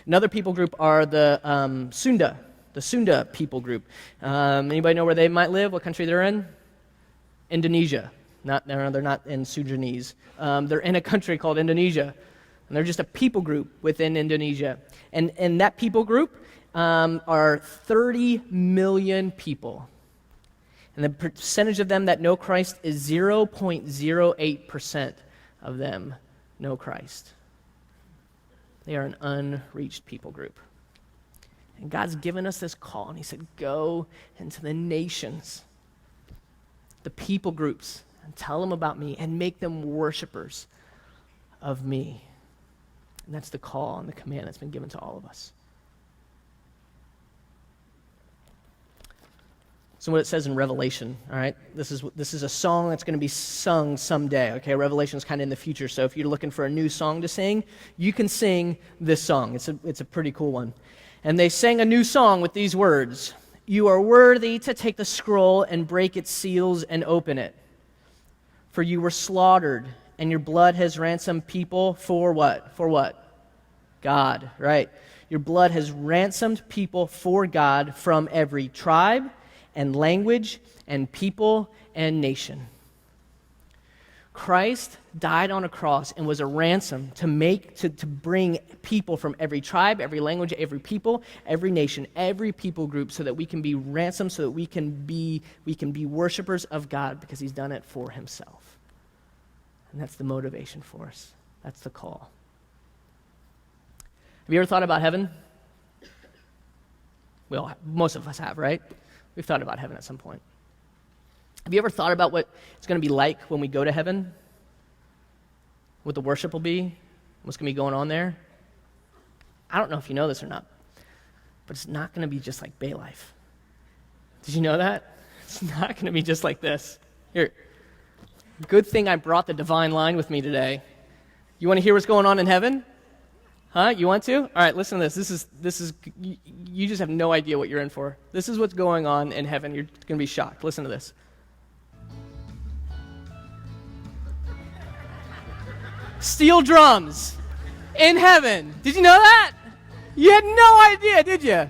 Another people group are the Sunda people group. Anybody know where they might live, what country they're in? Indonesia. They're not in Sudanese. They're in a country called Indonesia. And they're just a people group within Indonesia. And that people group are 30 million people. And the percentage of them that know Christ is 0.08% of them know Christ. They are an unreached people group. And God's given us this call, and he said, go into the nations, the people groups, and tell them about me and make them worshipers of me. And that's the call and the command that's been given to all of us. So what it says in Revelation, all right, this is a song that's going to be sung someday, okay? Revelation is kind of in the future, so if you're looking for a new song to sing, you can sing this song. It's a pretty cool one. And they sang a new song with these words, "You are worthy to take the scroll and break its seals and open it. For you were slaughtered, and your blood has ransomed people for what? For what? God, right? Your blood has ransomed people for God from every tribe and language and people and nation." Christ died on a cross and was a ransom to bring people from every tribe, every language, every people, every nation, every people group, so that we can be ransomed, so that we can be worshipers of God, because he's done it for himself. And that's the motivation for us. That's the call. Have you ever thought about heaven? Well, most of us have, right? We've thought about heaven at some point. Have you ever thought about what it's going to be like when we go to heaven? What the worship will be? What's going to be going on there? I don't know if you know this or not, but it's not going to be just like Bay Life. Did you know that? It's not going to be just like this. Here, good thing I brought the divine line with me today. You want to hear what's going on in heaven? Huh? You want to? All right, listen to this. This is you just have no idea what you're in for. This is what's going on in heaven. You're going to be shocked. Listen to this. Steel drums in heaven. Did you know that? You had no idea, did you?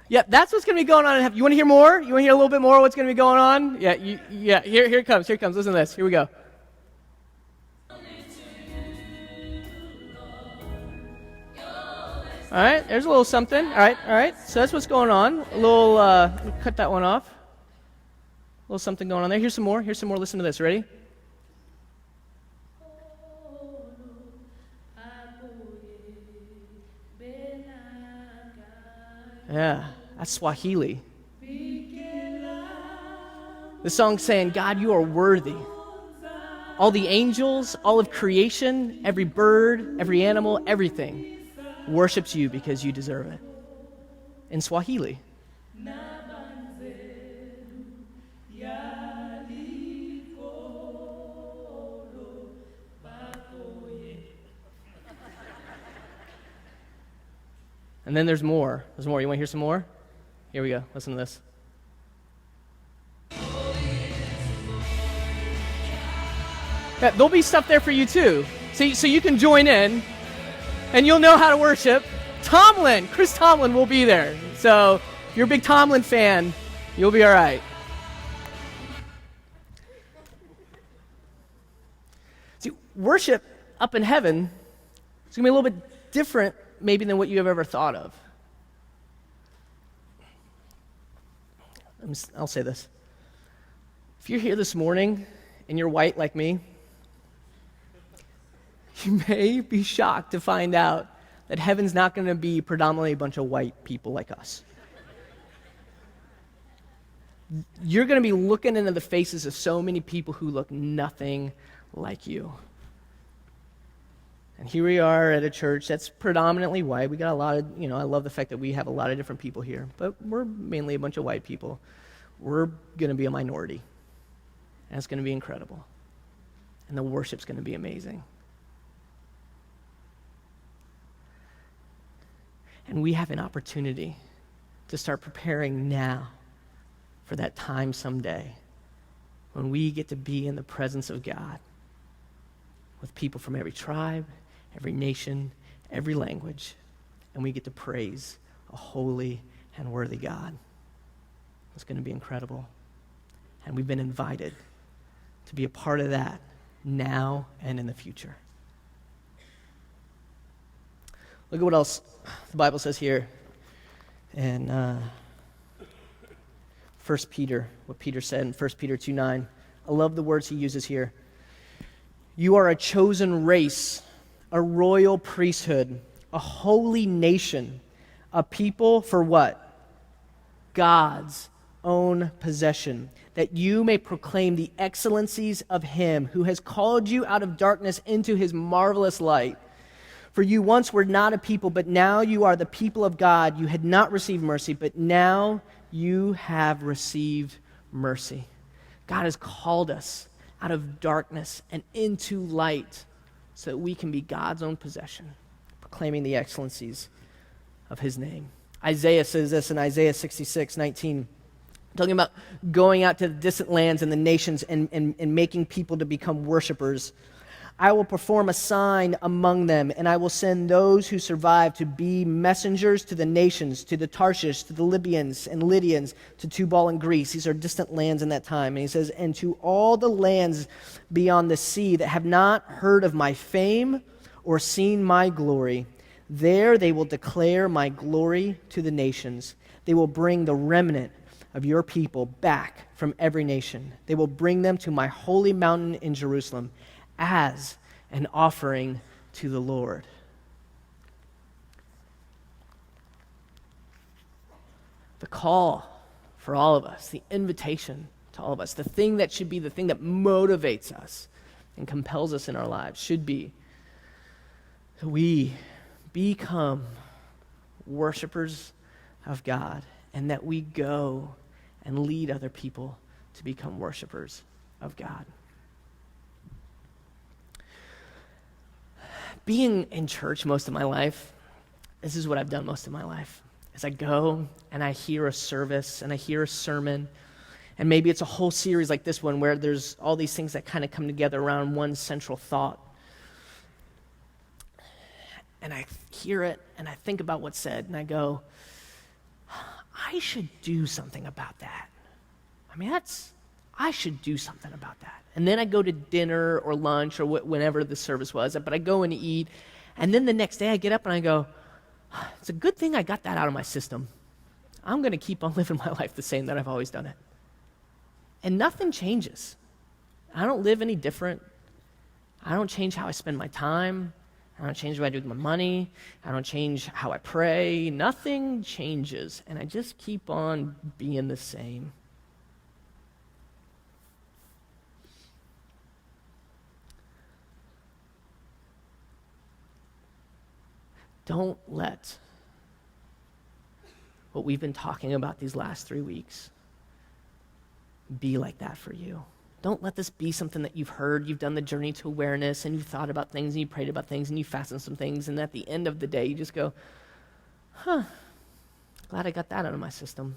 Yep, that's what's going to be going on in heaven. You want to hear more? You want to hear a little bit more of what's going to be going on? Yeah, here it comes. Here it comes. Listen to this. Here we go. All right, there's a little something. All right. So that's what's going on. A little, cut that one off. A little something going on there. Here's some more. Listen to this. Ready? Yeah, that's Swahili. The song's saying, God, you are worthy. All the angels, all of creation, every bird, every animal, everything worships you because you deserve it. In Swahili. And then there's more. You want to hear some more? Here we go. Listen to this. Yeah, there'll be stuff there for you too. So you can join in, and you'll know how to worship. Chris Tomlin will be there. So if you're a big Tomlin fan, you'll be all right. See, worship up in heaven is going to be a little bit different maybe than what you have ever thought of. I'll say this. If you're here this morning and you're white like me, you may be shocked to find out that heaven's not going to be predominantly a bunch of white people like us. You're going to be looking into the faces of so many people who look nothing like you. And here we are at a church that's predominantly white. We got a lot of, I love the fact that we have a lot of different people here, but we're mainly a bunch of white people. We're going to be a minority. And it's going to be incredible. And the worship's going to be amazing. And we have an opportunity to start preparing now for that time someday when we get to be in the presence of God with people from every tribe, every nation, every language, and we get to praise a holy and worthy God. It's going to be incredible. And we've been invited to be a part of that now and in the future. Look at what else the Bible says here in 1 Peter, what Peter said in 1 Peter 2:9. I love the words he uses here. You are a chosen race, a royal priesthood, a holy nation, a people for what? God's own possession, that you may proclaim the excellencies of him who has called you out of darkness into his marvelous light. For you once were not a people, but now you are the people of God. You had not received mercy, but now you have received mercy. God has called us out of darkness and into light so that we can be God's own possession, proclaiming the excellencies of his name. Isaiah says this in Isaiah 66:19, talking about going out to the distant lands and the nations and making people to become worshipers. I will perform a sign among them, and I will send those who survive to be messengers to the nations, to the Tarshish, to the Libyans and Lydians, to Tubal and Greece. These are distant lands in that time. And he says, and to all the lands beyond the sea that have not heard of my fame or seen my glory, there they will declare my glory to the nations. They will bring the remnant of your people back from every nation. They will bring them to my holy mountain in Jerusalem as an offering to the Lord. The call for all of us, the invitation to all of us, the thing that should be the thing that motivates us and compels us in our lives should be that we become worshipers of God and that we go and lead other people to become worshipers of God. Being in church most of my life, this is what I've done most of my life, is I go and I hear a service and I hear a sermon, and maybe it's a whole series like this one where there's all these things that kind of come together around one central thought. And I hear it and I think about what's said and I go, I should do something about that. I mean, I should do something about that. And then I go to dinner or lunch or whenever the service was, but I go and eat. And then the next day I get up and I go, it's a good thing I got that out of my system. I'm going to keep on living my life the same that I've always done it. And nothing changes. I don't live any different. I don't change how I spend my time. I don't change what I do with my money. I don't change how I pray. Nothing changes. And I just keep on being the same. Don't let what we've been talking about these last 3 weeks be like that for you. Don't let this be something that you've heard, you've done the journey to awareness, and you've thought about things, and you prayed about things, and you fasted some things, and at the end of the day, you just go, glad I got that out of my system.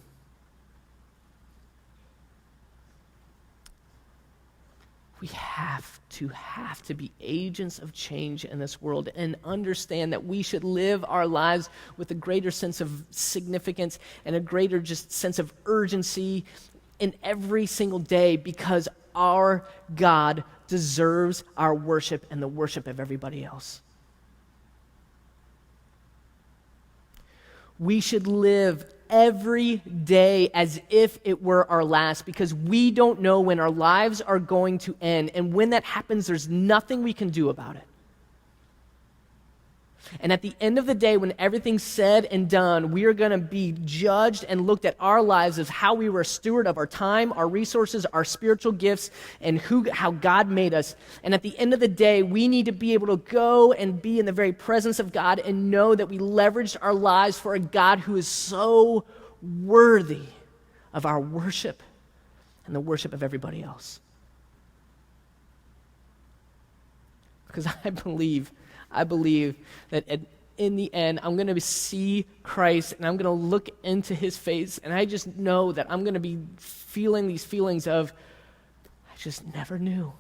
We have to be agents of change in this world and understand that we should live our lives with a greater sense of significance and a greater just sense of urgency in every single day because our God deserves our worship and the worship of everybody else. We should live every day as if it were our last because we don't know when our lives are going to end. And when that happens, there's nothing we can do about it. And at the end of the day, when everything's said and done, we are going to be judged and looked at our lives as how we were a steward of our time, our resources, our spiritual gifts, and how God made us. And at the end of the day, we need to be able to go and be in the very presence of God and know that we leveraged our lives for a God who is so worthy of our worship and the worship of everybody else. Because I believe that in the end, I'm going to see Christ and I'm going to look into his face and I just know that I'm going to be feeling these feelings of, I just never knew.